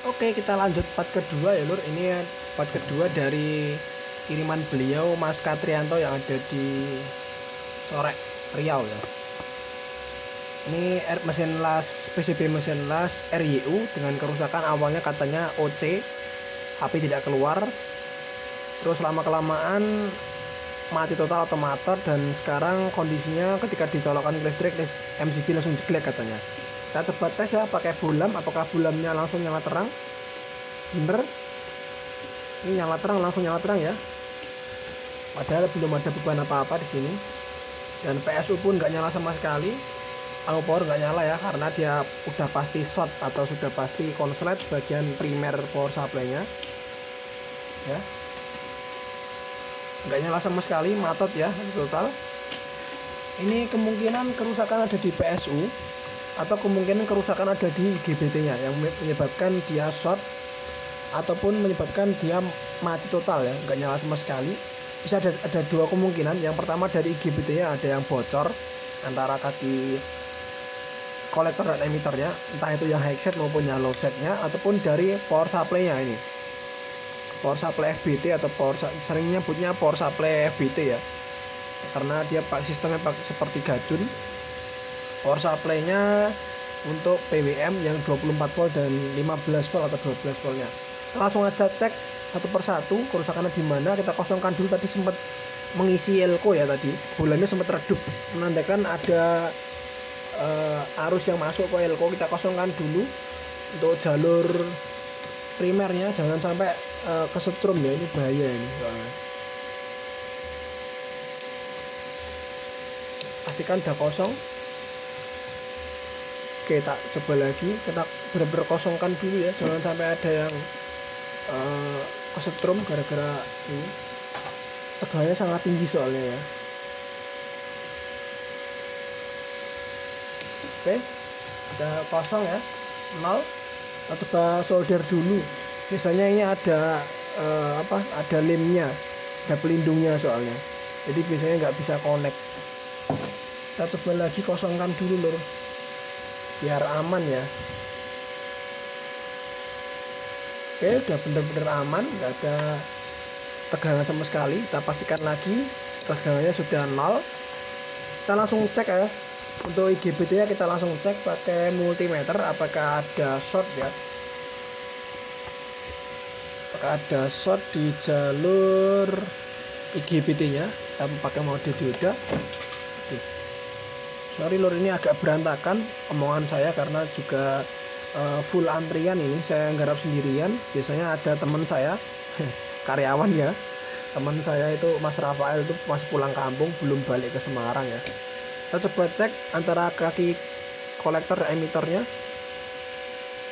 Oke, kita lanjut part kedua ya lur. Ini part kedua dari kiriman beliau Mas Katrianto yang ada di Sorek, Riau ya. Ini mesin las PCB mesin las RYU dengan kerusakan awalnya katanya OC, HP tidak keluar. Terus lama kelamaan mati total otomator dan sekarang kondisinya ketika dicolokkan ke listrik MCB langsung jelek katanya. Kita coba tes ya pakai bulam, apakah bulamnya langsung nyala terang? Bener, ini nyala terang, langsung nyala terang ya. Padahal belum ada beban apa-apa di sini. Dan PSU pun nggak nyala sama sekali. Lampu power nggak nyala ya, karena dia udah pasti short atau sudah pasti konslet bagian primer power supply-nya. Ya, nggak nyala sama sekali, matot ya total. Ini kemungkinan kerusakan ada di PSU atau kemungkinan kerusakan ada di IGBT-nya yang menyebabkan dia short ataupun menyebabkan dia mati total ya, nggak nyala sama sekali. Bisa ada dua kemungkinan. Yang pertama dari IGBT-nya ada yang bocor antara kaki kolektor dan emitornya, entah itu yang high set maupun yang low setnya, ataupun dari power supply-nya ini, power supply FBT atau seringnya nyebutnya power supply FBT ya, karena dia sistemnya seperti gadun. Power supply-nya untuk PWM yang 24 volt dan 15 volt atau 12 voltnya. Langsung aja cek satu persatu kerusakannya di mana. Kita kosongkan dulu, tadi sempat mengisi elko ya, tadi bulannya sempat redup menandakan ada arus yang masuk ke elko. Kita kosongkan dulu untuk jalur primernya, jangan sampai kesetrum ya, ini bahaya ini soalnya. Pastikan udah kosong. Oke, tak coba lagi, kita benar-benar kosongkan dulu ya, jangan sampai ada yang kesetrum gara-gara ini. Tegangannya sangat tinggi soalnya ya. Oke, udah kosong ya, 0. Kita coba solder dulu. Biasanya ini ada ada lemnya, ada pelindungnya soalnya, jadi biasanya nggak bisa connect. Kita coba lagi kosongkan dulu lur, biar aman ya. Oke, udah bener-bener aman, nggak ada tegangan sama sekali. Kita pastikan lagi tegangannya sudah 0. Kita langsung cek ya. Untuk IGBT nya kita langsung cek pakai multimeter apakah ada short ya, apakah ada short di jalur IGBT nya. Kita pakai mode dioda. Sorry lur, ini agak berantakan omongan saya karena juga full antrian ini, saya nggarap sendirian. Biasanya ada teman saya karyawan ya, teman saya itu Mas Rafael itu masih pulang kampung, belum balik ke Semarang ya. Kita coba cek antara kaki kolektor dan emitornya,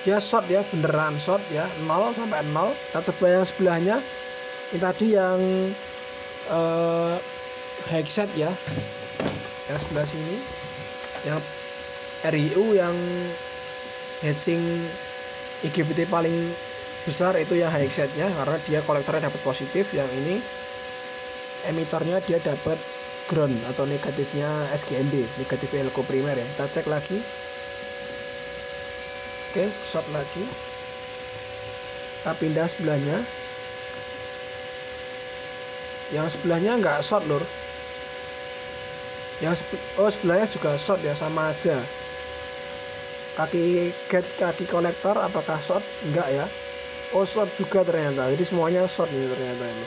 dia short ya, beneran short ya, 0 sampai 0. Kita coba yang sebelahnya, ini tadi yang high set ya, yang sebelah sini, yang RYU yang heatsink IGBT paling besar itu yang high setnya, karena dia kolektornya dapat positif. Yang ini emitornya dia dapat ground atau negatifnya SGND, negatif elko primer ya. Kita cek lagi. Oke, short lagi. Kita pindah sebelahnya. Yang sebelahnya nggak short lur. Yang sebelahnya juga short ya, sama aja. Kaki kolektor apakah short? Enggak ya. Oh, short juga ternyata. Jadi semuanya short ini ternyata ini.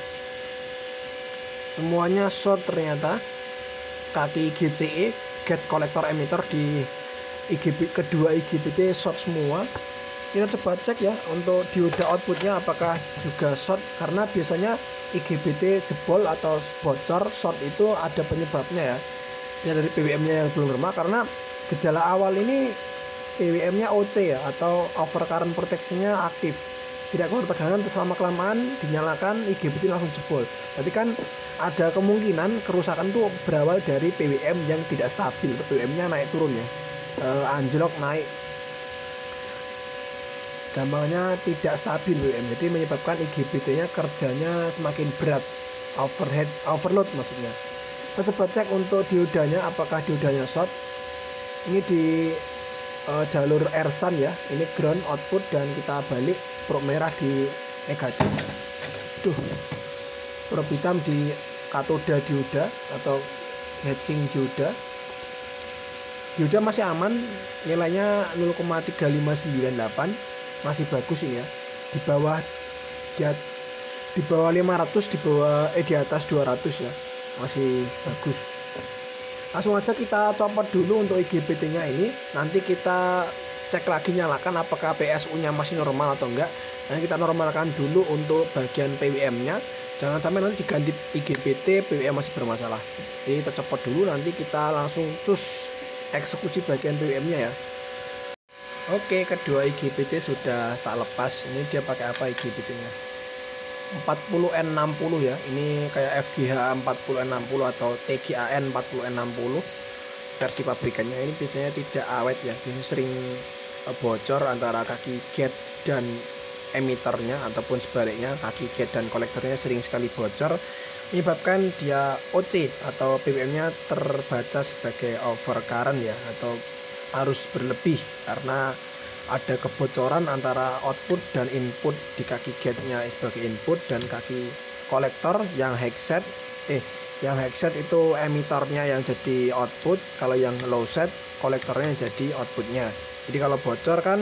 Semuanya short ternyata. Kaki GCE, gate kolektor emitter di kedua IGBT short semua. Kita coba cek ya untuk dioda outputnya apakah juga short, karena biasanya IGBT jebol atau bocor short itu ada penyebabnya ya. Ya dari PWM-nya yang belum normal, karena gejala awal ini PWM-nya OC ya, atau overcurrent protection-nya aktif, tidak keluar tegangan, terus lama kelamaan dinyalakan IGBT langsung jebol. Berarti kan ada kemungkinan kerusakan tuh berawal dari PWM yang tidak stabil, PWM-nya naik turun ya, anjlok naik, gampangnya tidak stabil PWM, jadi menyebabkan IGBT-nya kerjanya semakin berat, overload maksudnya. Kita coba cek untuk diodanya apakah diodanya short. Ini di jalur ersan ya, ini ground output, dan kita balik probe merah di negatif, probe hitam di katoda dioda atau hedging dioda. Dioda masih aman, nilainya 0,3598, masih bagus ini ya, di bawah 500, di atas 200 ya, masih bagus. Langsung aja kita copot dulu untuk IGBT nya ini, nanti kita cek lagi nyalakan apakah PSU nya masih normal atau enggak. Dan kita normalkan dulu untuk bagian PWM nya, jangan sampai nanti diganti IGBT PWM masih bermasalah. Jadi kita copot dulu, nanti kita langsung cus eksekusi bagian PWM nya ya. Oke, kedua IGBT sudah tak lepas. Ini dia pakai apa IGBT nya? 40N60 ya, ini kayak FGH 40N60 atau TGAN 40N60 versi pabrikannya. Ini biasanya tidak awet ya, biasanya sering bocor antara kaki gate dan emiternya, ataupun sebaliknya kaki gate dan kolektornya sering sekali bocor, menyebabkan dia OC atau PWM nya terbaca sebagai overcurrent ya, atau arus berlebih karena ada kebocoran antara output dan input di kaki gate-nya sebagai input, dan kaki kolektor yang headset itu emitornya yang jadi output, kalau yang low set kolektornya jadi outputnya. Jadi kalau bocor kan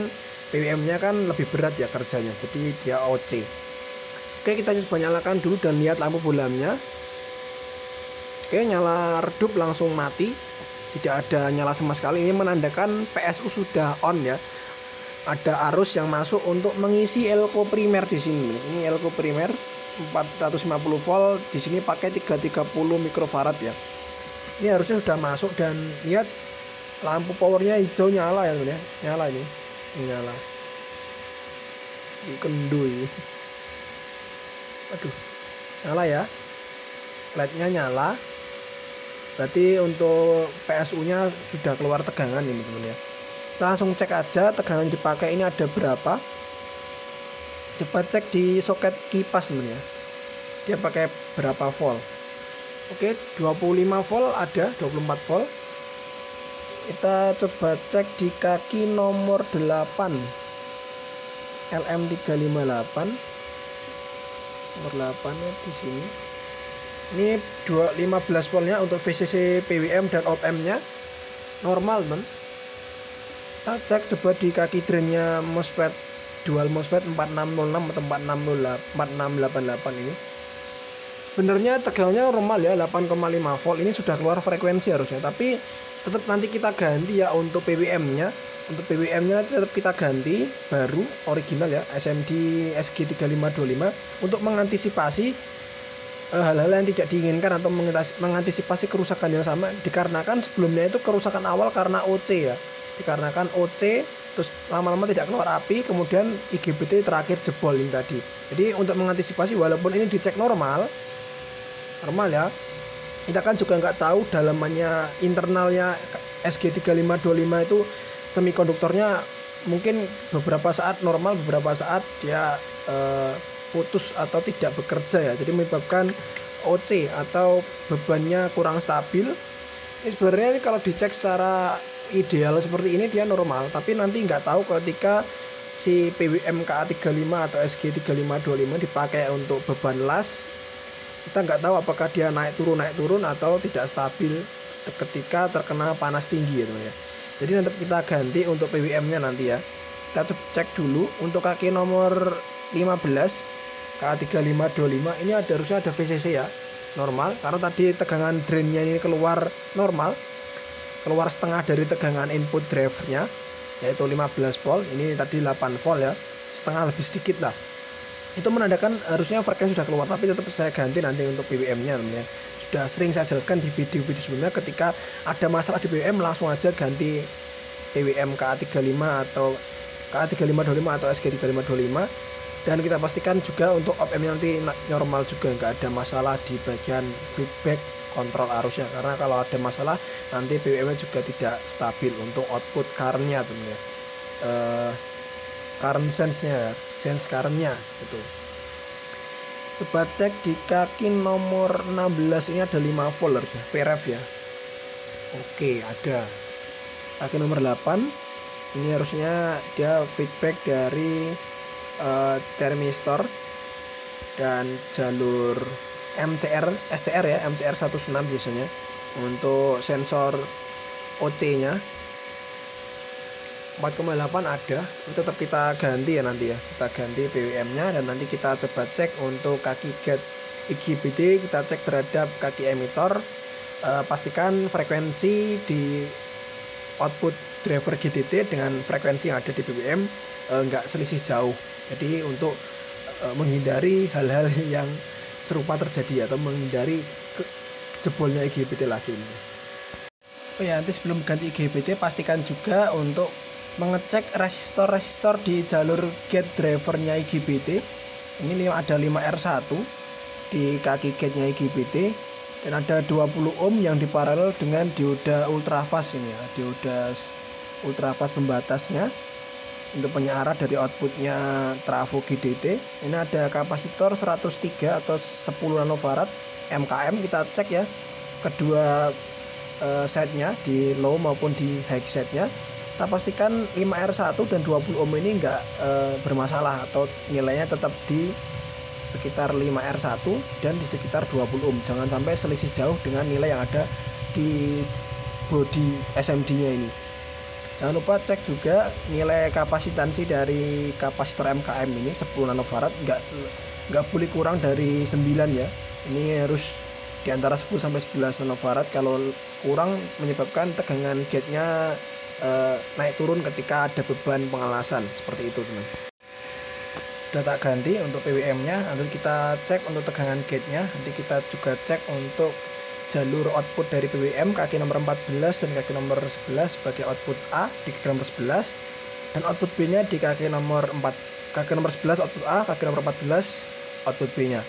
PWM-nya kan lebih berat ya kerjanya, jadi dia OC. Oke, kita coba nyalakan dulu dan lihat lampu bolamnya. Oke, nyala redup langsung mati, tidak ada nyala sama sekali. Ini menandakan PSU sudah on ya. Ada arus yang masuk untuk mengisi elko primer di sini. Ini elko primer 450 volt, di sini pakai 330 mikrofarad ya. Ini harusnya sudah masuk, dan lihat lampu powernya hijau nyala ya teman ya. Nyala ini nyala. Ini kendu ini. Aduh, nyala ya. LED-nya nyala. Berarti untuk PSU-nya sudah keluar tegangan ini teman ya. Kita langsung cek aja tegangan yang dipakai ini ada berapa. Coba cek di soket kipas teman ya, dia pakai berapa volt. Oke, 25 volt ada, 24 volt. Kita coba cek di kaki nomor 8 LM358 nomor 8 ya, di sini. Ini 15 voltnya untuk VCC PWM dan op-amp nya normal teman. Kita cek coba di kaki drainnya MOSFET, dual MOSFET 4606 atau 4688 ini. Sebenarnya tegangannya normal ya, 8,5 volt. Ini sudah keluar frekuensi harusnya, tapi tetap nanti kita ganti ya untuk PWM-nya. Untuk PWM-nya nanti tetap kita ganti baru original ya, SMD SG3525, untuk mengantisipasi hal-hal yang tidak diinginkan atau mengantisipasi kerusakan yang sama, dikarenakan sebelumnya itu kerusakan awal karena OC ya. Dikarenakan OC terus lama-lama tidak keluar api, kemudian IGBT terakhir jebol ini tadi. Jadi untuk mengantisipasi, walaupun ini dicek normal ya, kita kan juga nggak tahu dalamannya internalnya SG3525 itu semikonduktornya mungkin beberapa saat normal, beberapa saat dia putus atau tidak bekerja ya, jadi menyebabkan OC atau bebannya kurang stabil. Ini sebenarnya kalau dicek secara ideal seperti ini dia normal, tapi nanti nggak tahu ketika si PWM KA35 atau SG3525 dipakai untuk beban las, kita nggak tahu apakah dia naik turun atau tidak stabil ketika terkena panas tinggi ya teman ya. Jadi nanti kita ganti untuk PWM nya nanti ya. Kita cek dulu untuk kaki nomor 15 KA3525 ini harusnya ada VCC ya, normal, karena tadi tegangan drainnya ini keluar normal, keluar setengah dari tegangan input drivernya yaitu 15 volt, ini tadi 8 volt ya, setengah lebih sedikit lah. Itu menandakan harusnya frekuensi sudah keluar, tapi tetap saya ganti nanti untuk PWM nya teman ya. Sudah sering saya jelaskan di video-video sebelumnya, ketika ada masalah di PWM langsung aja ganti PWM KA35 atau KA3525 atau SG3525, dan kita pastikan juga untuk op-amp nanti normal juga, nggak ada masalah di bagian feedback kontrol arusnya, karena kalau ada masalah nanti PWM juga tidak stabil untuk output current-nya teman ya. Current sense-nya, sense current-nya gitu. Coba cek di kaki nomor 16 ini ada 5 volt harusnya, VRF ya. Oke, ada. Kaki nomor 8 Ini harusnya dia feedback dari termistor dan jalur MCR SCR ya, MCR 16 biasanya. Untuk sensor OC nya 4,8 ada, tetap kita ganti ya nanti ya, kita ganti PWM nya, dan nanti kita coba cek untuk kaki gate IGBT, kita cek terhadap kaki emitor. Pastikan frekuensi di output driver GDT dengan frekuensi yang ada di PWM nggak selisih jauh. Jadi untuk menghindari hal-hal yang serupa terjadi atau menghindari jebolnya IGBT lagi. Oh ya, nanti sebelum ganti IGBT pastikan juga untuk mengecek resistor-resistor di jalur gate drivernya IGBT. Ini ada 5R1 di kaki gate-nya IGBT, dan ada 20 ohm yang diparalel dengan dioda ultrafast ini ya, dioda ultrafast pembatasnya untuk penyarah dari outputnya trafo GDT. Ini ada kapasitor 103 atau 10 nanofarad MKM. Kita cek ya kedua setnya di low maupun di high setnya. Kita pastikan 5R1 dan 20 ohm ini enggak bermasalah atau nilainya tetap di sekitar 5R1 dan di sekitar 20 ohm. Jangan sampai selisih jauh dengan nilai yang ada di body SMD-nya ini. Jangan lupa cek juga nilai kapasitansi dari kapasitor MKM ini 10 nanofarad, enggak boleh kurang dari 9 ya. Ini harus di antara 10 sampai 11 nanofarad. Kalau kurang menyebabkan tegangan gate-nya naik turun ketika ada beban pengelasan, seperti itu teman. Sudah tak ganti untuk PWM-nya. Nanti kita cek untuk tegangan gate-nya. Nanti kita juga cek untuk jalur output dari PWM kaki nomor 14 dan kaki nomor 11 sebagai output A di kaki nomor 11, dan output B-nya di kaki nomor 4. Kaki nomor 11 output A, kaki nomor 14 output B-nya.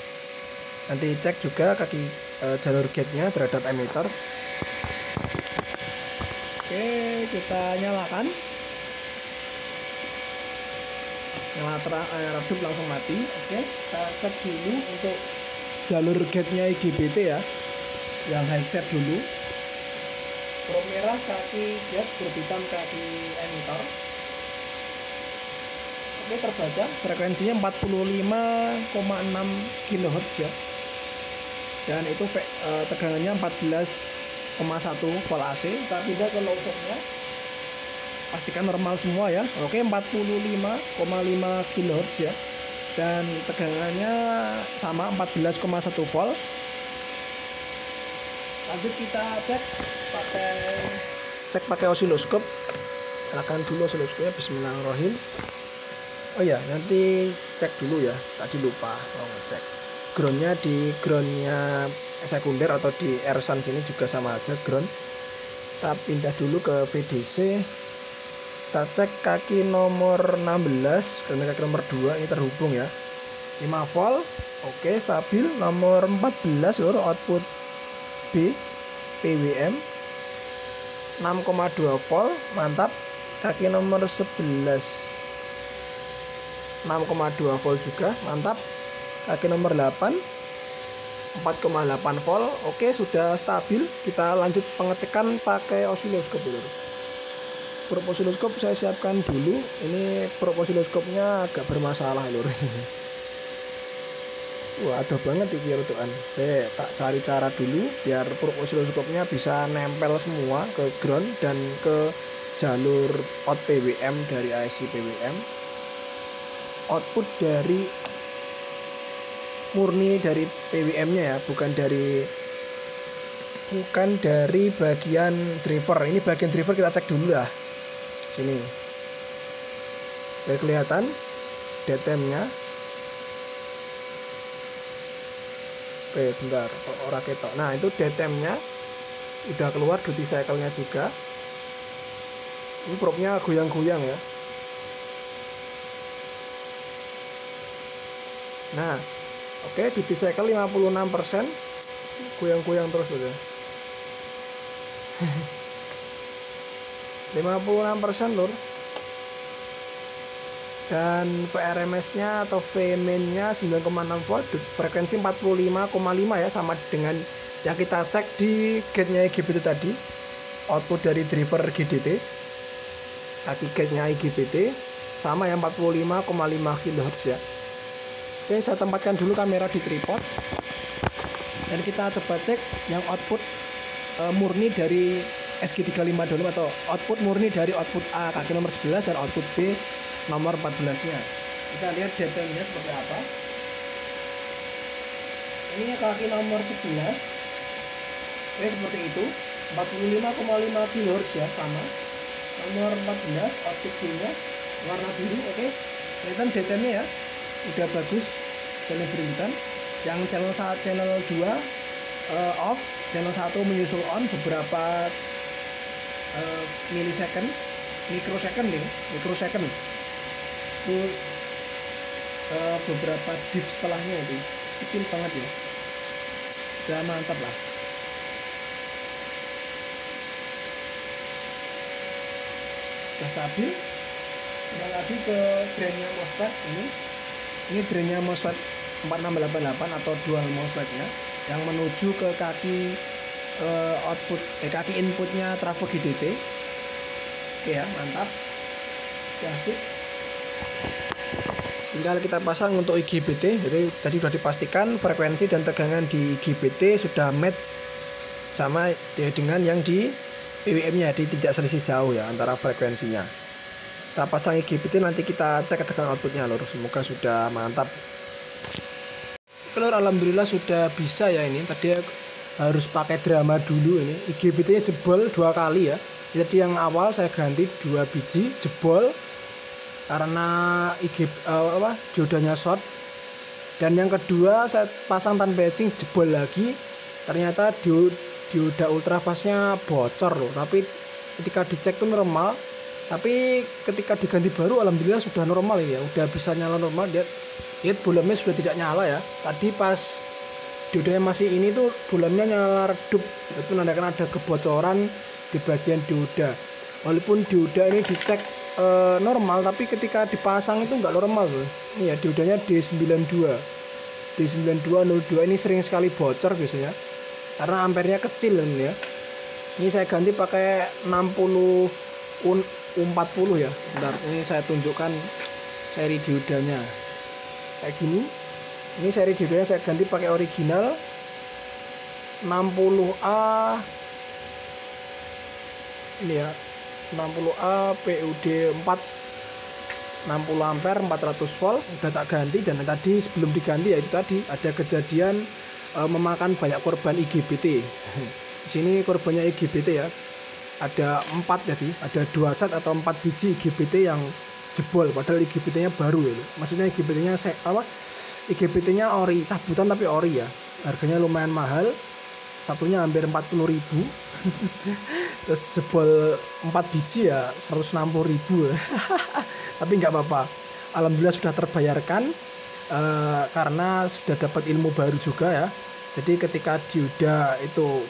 Nanti cek juga kaki jalur gate-nya terhadap emitor. Oke, kita nyalakan. Nyala terang, redup langsung mati. Oke, kita cek dulu untuk jalur gate-nya IGBT ya, yang high set dulu. Grup merah kaki gate, grup hitam kaki emitor. Oke, terbaca frekuensinya 45,6 kHz ya, dan itu tegangannya 14,1 volt AC. Kita pindah ke low setnya, pastikan normal semua ya. Oke, 45,5 kHz ya, dan tegangannya sama 14,1 volt. Lanjut kita cek pakai osiloskop. Nyalakan dulu osiloskopnya, bismillahirrahmanirrahim. Oh ya, nanti cek dulu ya, tadi lupa ngecek groundnya. Di groundnya sekunder atau di R-Sun sini juga sama aja ground. Kita pindah dulu ke VDC. Kita cek kaki nomor 16 dan kaki nomor 2 ini terhubung ya, 5 volt. Oke, stabil. Nomor 14 lur, output B PWM 6,2 volt, mantap. Kaki nomor 11 6,2 volt juga, mantap. Kaki nomor 8 4,8 volt. Oke, sudah stabil. Kita lanjut pengecekan pakai osiloskop dulu. Probe osiloskop saya siapkan dulu. Ini probe osiloskopnya agak bermasalah lur. Wah, aduh banget iki rutukan. Saya tak cari cara dulu biar probe osiloskopnya bisa nempel semua ke ground dan ke jalur out PWM dari IC PWM. Output dari murni dari PWM-nya ya, bukan dari bagian driver. Ini bagian driver kita cek dulu lah. Sini. Biar kelihatan DTM-nya. Oke, bentar, ora ketok. Nah, itu DTM-nya udah keluar, duty cycle-nya juga. Ini probe-nya goyang-goyang ya. Nah, oke, duty cycle 56%. Goyang-goyang terus udah. 56% lur. Dan VRMS-nya atau Vmin-nya 9,6 volt, frekuensi 45,5 ya, sama dengan yang kita cek di gate-nya IGBT tadi, output dari driver GDT. kaki gate-nya IGBT sama yang 45,5 kHz ya. Oke, saya tempatkan dulu kamera di tripod dan kita coba cek yang output murni dari SG352 atau output murni dari output A kaki nomor 11 dan output B nomor 14 nya. Kita lihat detailnya seperti apa. Ini kaki nomor 11 seperti itu, 45,5 kHz ya, sama. Nomor 14 output B nya warna biru. Oke, kelihatan detailnya ya, udah bagus, channel berimpitan. Yang channel 2 off, channel 1 menyusul on beberapa mikrosecond itu beberapa div setelahnya itu kecil banget ya, udah mantap lah. Udah stabil. Kita lagi ke drainnya MOSFET ini drainnya MOSFET 4688 atau dual MOSFET nya yang menuju ke kaki kaki inputnya trafo GDT. Oke ya, mantap ya, sip. Tinggal kita pasang untuk IGBT. Jadi tadi sudah dipastikan frekuensi dan tegangan di IGBT sudah match sama dengan yang di PWM nya, jadi tidak selisih jauh ya antara frekuensinya. Kita pasang IGBT, nanti kita cek tegangan outputnya lur. Semoga sudah mantap. Lur, alhamdulillah sudah bisa ya. Ini tadi harus pakai drama dulu, ini IGBT nya jebol 2 kali ya. Jadi yang awal saya ganti 2 biji jebol karena diodanya short, dan yang kedua saya pasang tanpa etching jebol lagi, ternyata dioda ultrafastnya bocor loh. Tapi ketika dicek tuh normal, tapi ketika diganti baru alhamdulillah sudah normal ya, udah bisa nyala normal. Lihat bulamnya sudah tidak nyala ya. Tadi pas diodanya masih ini tuh bulamnya nyala redup, itu menandakan ada kebocoran di bagian dioda. Walaupun dioda ini dicek normal, tapi ketika dipasang itu nggak normal loh. Ini ya diodanya D9202 ini sering sekali bocor biasanya karena ampernya kecil ini ya. Ini saya ganti pakai 60U40 ya. Bentar, ini saya tunjukkan seri diodanya kayak gini. Ini seri diodanya saya ganti pakai original 60A ini ya, 60A PUD 4 60 ampere 400 volt udah tak ganti. Dan tadi sebelum diganti ya itu tadi ada kejadian memakan banyak korban IGBT. Di sini korbannya IGBT ya, ada 4, jadi ada 2 set atau 4 biji IGBT yang jebol, padahal IGBT nya baru ya. Maksudnya IGBT nya IGBT nya ori, tabutan tapi ori ya. Harganya lumayan mahal, satunya hampir 40.000. Terus jebol 4 biji ya 160.000. Tapi nggak apa-apa, alhamdulillah sudah terbayarkan karena sudah dapat ilmu baru juga ya. Jadi ketika dioda itu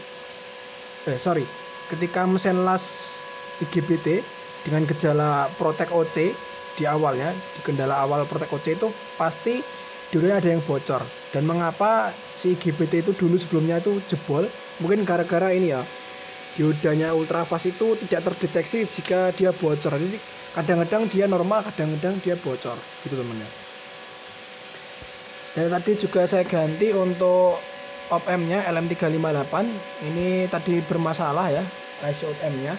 ketika mesin las IGBT dengan gejala Protek OC di awalnya, di kendala awal Protek OC itu pasti diodanya ada yang bocor. Dan mengapa si IGBT itu dulu sebelumnya itu jebol? Mungkin gara-gara ini ya, diodanya ultrafast itu tidak terdeteksi jika dia bocor. Jadi kadang-kadang dia normal, kadang-kadang dia bocor gitu teman-teman. Dan tadi juga saya ganti untuk op-amp-nya LM358. Ini tadi bermasalah ya, IC op-amp-nya.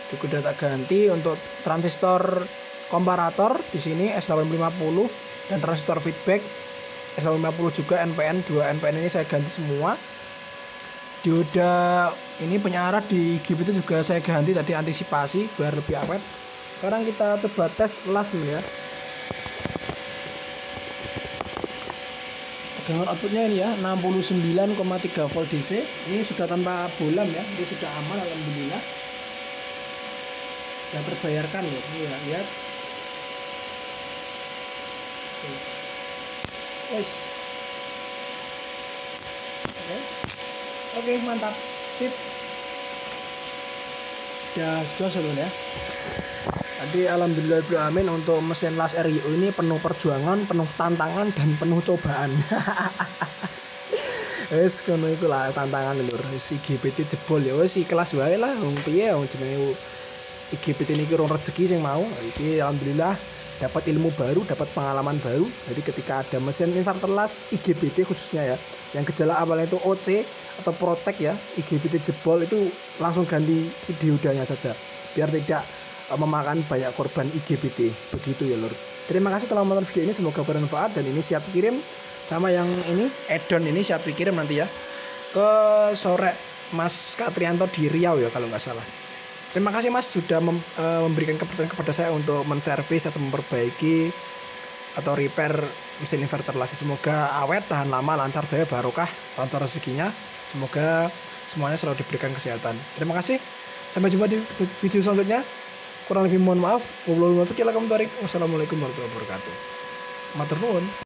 Juga udah tak ganti. Untuk transistor komparator di sini S850 dan transistor feedback S850 juga NPN, 2 NPN ini saya ganti semua. Dioda ini penyarat di IGBT juga saya ganti tadi, antisipasi biar lebih awet. Sekarang kita coba tes las ya. Tegangan outputnya ini ya 69,3 volt DC. Ini sudah tanpa bolam ya, ini sudah aman alhamdulillah. Sudah terbayarkan ya, ini ya, lihat. Oke, mantap, sip. Udah jos ya. Tadi alhamdulillah amin untuk mesin las RIO ini penuh perjuangan, penuh tantangan dan penuh cobaan. Wes kono iku lah tantangan lur. Si IGBT jebol ya wis kelas wae lah, wong piye wong jenenge IGBT ini kurang rezeki yang mau. Ini alhamdulillah dapat ilmu baru, dapat pengalaman baru. Jadi ketika ada mesin inverter las IGBT khususnya ya, yang gejala awalnya itu OC atau protek ya, IGBT jebol, itu langsung ganti diodanya saja biar tidak memakan banyak korban IGBT. Begitu ya lur. Terima kasih telah menonton video ini, semoga bermanfaat. Dan ini siap kirim sama yang ini add-on ini siap dikirim nanti ya ke sore Mas Katrianto di Riau ya kalau nggak salah. Terima kasih Mas sudah memberikan kepercayaan kepada saya untuk menservis atau memperbaiki atau repair mesin inverter las. Semoga awet, tahan lama, lancar jaya, barokah, lancar rezekinya. Semoga semuanya selalu diberikan kesehatan. Terima kasih. Sampai jumpa di video selanjutnya. Kurang lebih mohon maaf. Wassalamualaikum warahmatullahi wabarakatuh. Matur nuwun.